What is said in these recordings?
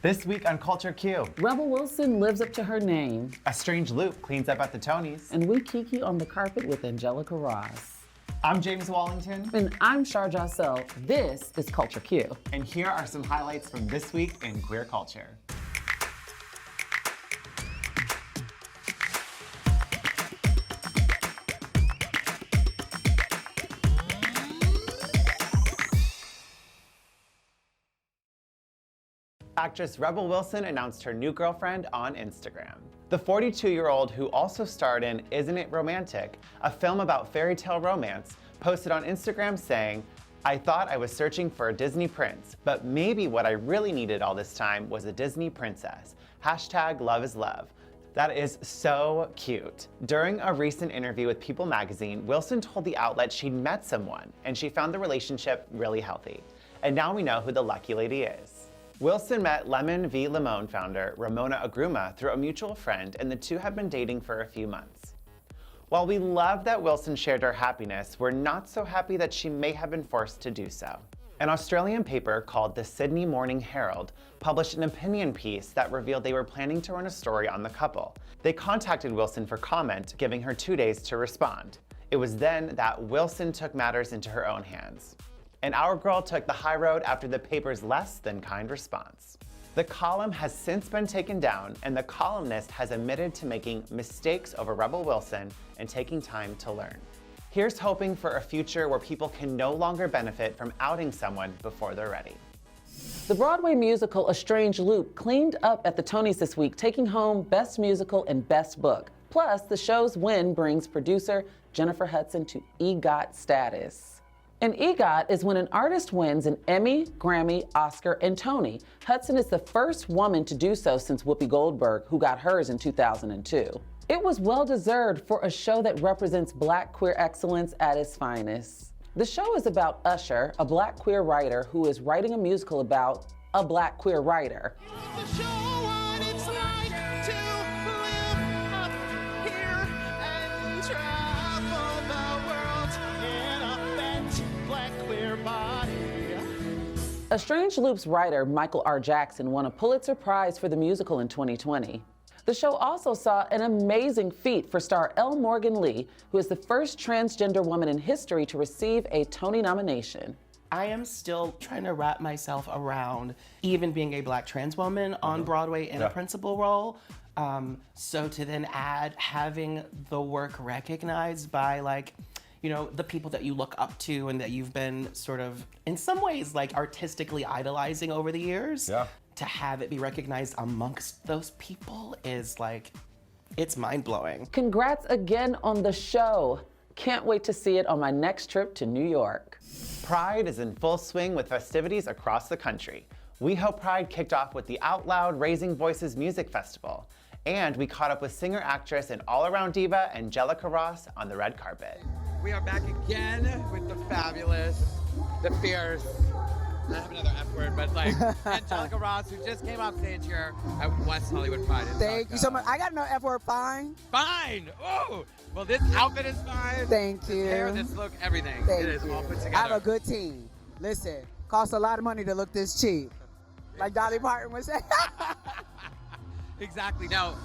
This week on Culture Q, Rebel Wilson lives up to her name. a strange loop cleans up at the Tonys. And we kiki on the carpet with Angelica Ross. I'm James Wallington. And I'm Sharjah Sell. This is Culture Q. And here are some highlights from this week in queer culture. Actress Rebel Wilson announced her new girlfriend on Instagram. The 42-year-old, who also starred in Isn't It Romantic?, a film about fairy tale romance, posted on Instagram saying, "I thought I was searching for a Disney prince, but maybe what I really needed all this time was a Disney princess. Hashtag love is love." That is so cute. During a recent interview with People magazine, Wilson told the outlet she'd met someone and she found the relationship really healthy. And now we know who the lucky lady is. Wilson met Lemon v. Limon founder Ramona Agruma through a mutual friend, and the two have been dating for a few months. While we love that Wilson shared her happiness, we're not so happy that she may have been forced to do so. An Australian paper called the Sydney Morning Herald published an opinion piece that revealed they were planning to run a story on the couple. They contacted Wilson for comment, giving her 2 days to respond. It was then that Wilson took matters into her own hands. And our girl took the high road after the paper's less than kind response. The column has since been taken down, and the columnist has admitted to making mistakes over Rebel Wilson and taking time to learn. Here's hoping for a future where people can no longer benefit from outing someone before they're ready. The Broadway musical A Strange Loop cleaned up at the Tonys this week, taking home Best Musical and Best Book. Plus, the show's win brings producer Jennifer Hudson to EGOT status. An EGOT is when an artist wins an Emmy, Grammy, Oscar, and Tony. Hudson is the first woman to do so since Whoopi Goldberg, who got hers in 2002. It was well-deserved for a show that represents Black queer excellence at its finest. The show is about Usher, a Black queer writer who is writing a musical about a Black queer writer. A Strange Loop's writer, Michael R. Jackson, won a Pulitzer Prize for the musical in 2020. The show also saw an amazing feat for star L. Morgan Lee, who is the first transgender woman in history to receive a Tony nomination. I am still trying to wrap myself around even being a Black trans woman on Broadway in a principal role. So to then add having the work recognized by the people that you look up to and that you've been sort of, in some ways, artistically idolizing over the years. Yeah. To have it be recognized amongst those people is it's mind-blowing. Congrats again on the show. Can't wait to see it on my next trip to New York. Pride is in full swing with festivities across the country. We Hope Pride kicked off with the Out Loud Raising Voices Music Festival. And we caught up with singer-actress and all-around diva Angelica Ross on the red carpet. We are back again with the fabulous, the fierce, I have another F word, but Angelica Ross, who just came off stage here at West Hollywood Pride. Thank you so much. I got no F word, fine. Fine! Oh! Well, this outfit is fine. Thank you. This hair, this look, everything. Thank it is you. all put together. I have a good team. Listen, costs a lot of money to look this cheap. Like Dolly Parton would say. Exactly. Now,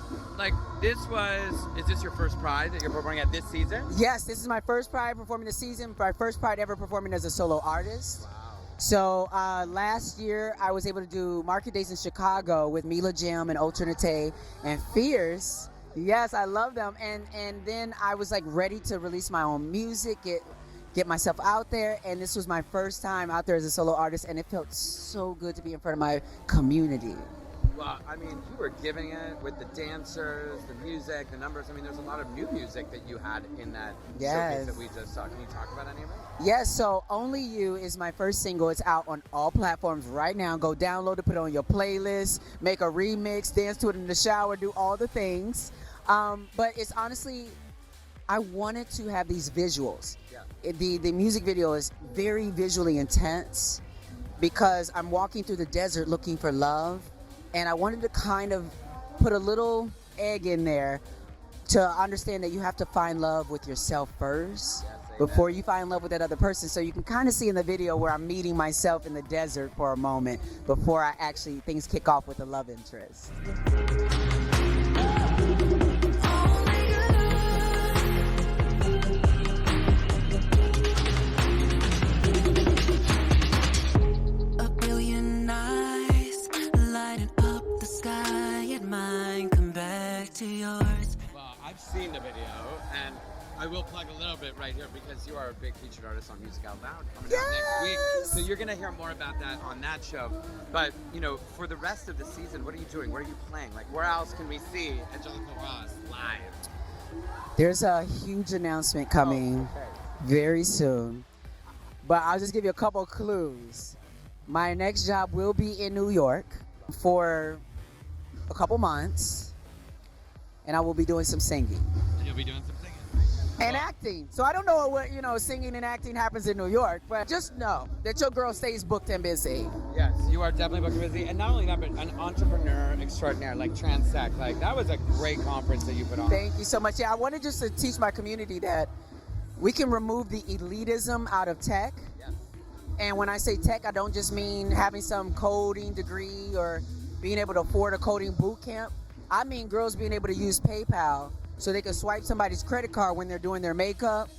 is this your first Pride that you're performing at this season? Yes, this is my first Pride performing this season, my first Pride ever performing as a solo artist. Wow. So last year, I was able to do Market Days in Chicago with Mila Jim and Alternate and Fierce. Yes, I love them. And then I was ready to release my own music, get myself out there. And this was my first time out there as a solo artist, and it felt so good to be in front of my community. Well, I mean, you were giving it with the dancers, the music, the numbers. I mean, there's a lot of new music that you had in that showcase that we just saw. Can you talk about any of it? Yes, so Only You is my first single. It's out on all platforms right now. Go download it, put it on your playlist, make a remix, dance to it in the shower, do all the things. But it's honestly, I wanted to have these visuals. Yeah. The music video is very visually intense because I'm walking through the desert looking for love. And I wanted to kind of put a little egg in there to understand that you have to find love with yourself first. Yes, before you fall in love with that other person. So you can kind of see in the video where I'm meeting myself in the desert for a moment before things kick off with the love interest. A billion eyes lighting up the sky at mine, come back to yours. Well, I've seen the video, and I will plug a little bit right here because you are a big featured artist on Music Out Loud coming out next week. So you're going to hear more about that on that show. But, you know, for the rest of the season, what are you doing? Where are you playing? Like, where else can we see Angelica Ross live? There's a huge announcement coming very soon. But I'll just give you a couple clues. My next job will be in New York for a couple months. And I will be doing some singing. And you'll be doing some singing. And acting. So I don't know what, singing and acting happens in New York, but just know that your girl stays booked and busy. Yes, you are definitely booked and busy. And not only that, but an entrepreneur extraordinaire, like Transect. Like, that was a great conference that you put on. Thank you so much. Yeah, I wanted just to teach my community that we can remove the elitism out of tech. Yes. And when I say tech, I don't just mean having some coding degree or being able to afford a coding boot camp. I mean girls being able to use PayPal so they can swipe somebody's credit card when they're doing their makeup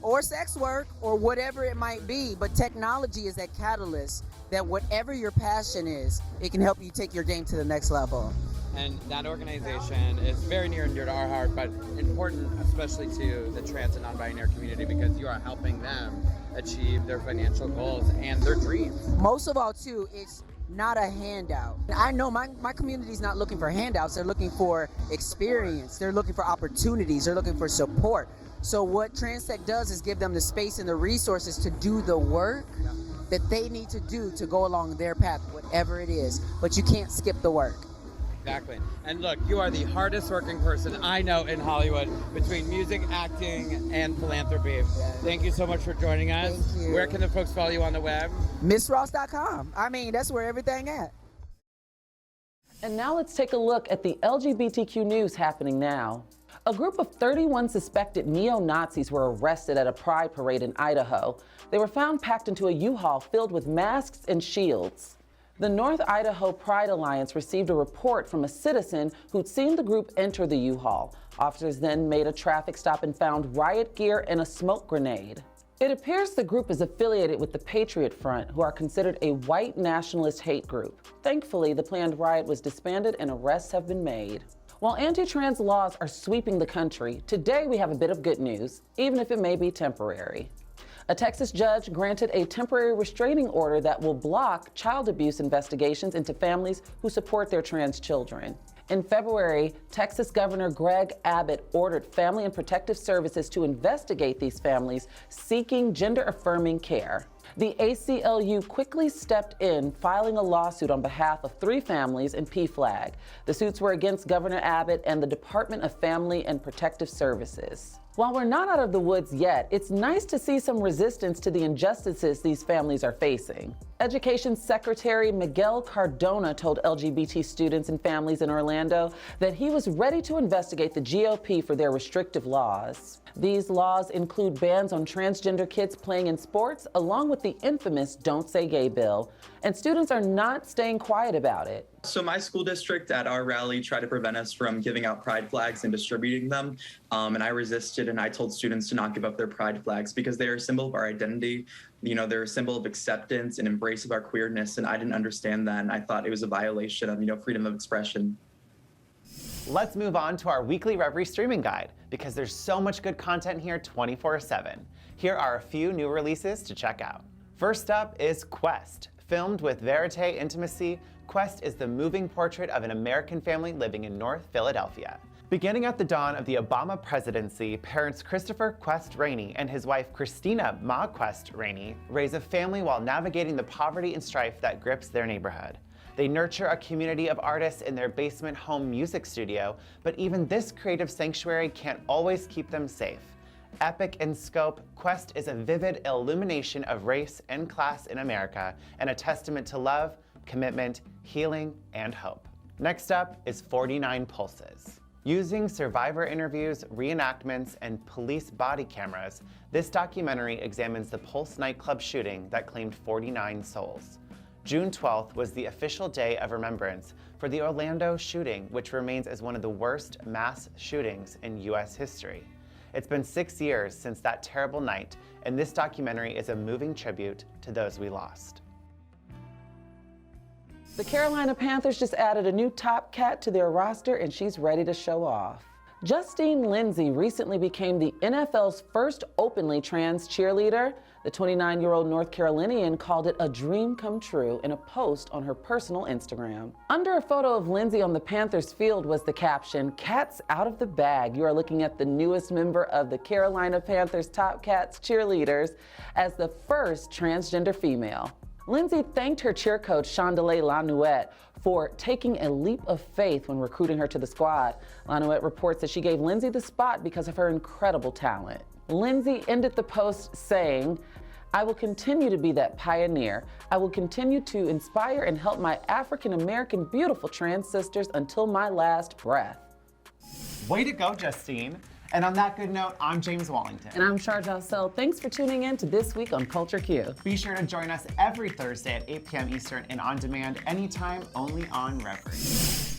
or sex work or whatever it might be. But technology is that catalyst that whatever your passion is, it can help you take your game to the next level. And that organization is very near and dear to our heart, but important especially to the trans and non-binary community because you are helping them achieve their financial goals and their dreams. Most of all, too, it's not a handout. I know my community's not looking for handouts. They're looking for experience. They're looking for opportunities. They're looking for support. So what Transect does is give them the space and the resources to do the work that they need to do to go along their path, whatever it is. But you can't skip the work. Exactly. And look, you are the hardest working person I know in Hollywood between music, acting, and philanthropy. Thank you so much for joining us. Thank you. Where can the folks follow you on the web? MissRoss.com. I mean, that's where everything at. And now let's take a look at the LGBTQ news happening now. A group of 31 suspected neo-Nazis were arrested at a pride parade in Idaho. They were found packed into a U-Haul filled with masks and shields. The North Idaho Pride Alliance received a report from a citizen who'd seen the group enter the U-Haul. Officers then made a traffic stop and found riot gear and a smoke grenade. It appears the group is affiliated with the Patriot Front, who are considered a white nationalist hate group. Thankfully, the planned riot was disbanded and arrests have been made. While anti-trans laws are sweeping the country, today we have a bit of good news, even if it may be temporary. A Texas judge granted a temporary restraining order that will block child abuse investigations into families who support their trans children. In February, Texas Governor Greg Abbott ordered Family and Protective Services to investigate these families seeking gender-affirming care. The ACLU quickly stepped in, filing a lawsuit on behalf of 3 families in PFLAG. The suits were against Governor Abbott and the Department of Family and Protective Services. While we're not out of the woods yet, it's nice to see some resistance to the injustices these families are facing. Education Secretary Miguel Cardona told LGBT students and families in Orlando that he was ready to investigate the GOP for their restrictive laws. These laws include bans on transgender kids playing in sports, along with the infamous Don't Say Gay bill. And students are not staying quiet about it. So my school district at our rally tried to prevent us from giving out pride flags and distributing them. And I resisted, and I told students to not give up their pride flags because they are a symbol of our identity. You know, they're a symbol of acceptance and embrace of our queerness. And I didn't understand that. And I thought it was a violation of, freedom of expression. Let's move on to our weekly Revry streaming guide because there's so much good content here 24/7. Here are a few new releases to check out. First up is Quest. Filmed with verite intimacy, Quest is the moving portrait of an American family living in North Philadelphia. Beginning at the dawn of the Obama presidency, parents Christopher Quest Rainey and his wife Christina Ma Quest Rainey raise a family while navigating the poverty and strife that grips their neighborhood. They nurture a community of artists in their basement home music studio, but even this creative sanctuary can't always keep them safe. Epic in scope, Quest is a vivid illumination of race and class in America and a testament to love, commitment, healing, and hope. Next up is 49 Pulses. Using survivor interviews, reenactments, and police body cameras, this documentary examines the Pulse nightclub shooting that claimed 49 souls. June 12th was the official day of remembrance for the Orlando shooting, which remains as one of the worst mass shootings in U.S. history. It's been 6 years since that terrible night, and this documentary is a moving tribute to those we lost. The Carolina Panthers just added a new top cat to their roster, and she's ready to show off. Justine Lindsay recently became the NFL's first openly trans cheerleader. The 29-year-old North Carolinian called it a dream come true in a post on her personal Instagram. Under a photo of Lindsay on the Panthers field was the caption, "Cats out of the bag." You are looking at the newest member of the Carolina Panthers Top Cats cheerleaders as the first transgender female. Lindsay thanked her cheer coach, Chandelier Lanouette, for taking a leap of faith when recruiting her to the squad. Lanouette reports that she gave Lindsay the spot because of her incredible talent. Lindsay ended the post saying, "I will continue to be that pioneer. I will continue to inspire and help my African-American beautiful trans sisters until my last breath." Way to go, Justine. And on that good note, I'm James Wallington. And I'm Shar Jossell. Thanks for tuning in to This Week on Culture Q. Be sure to join us every Thursday at 8 p.m. Eastern and on demand anytime, only on Revry.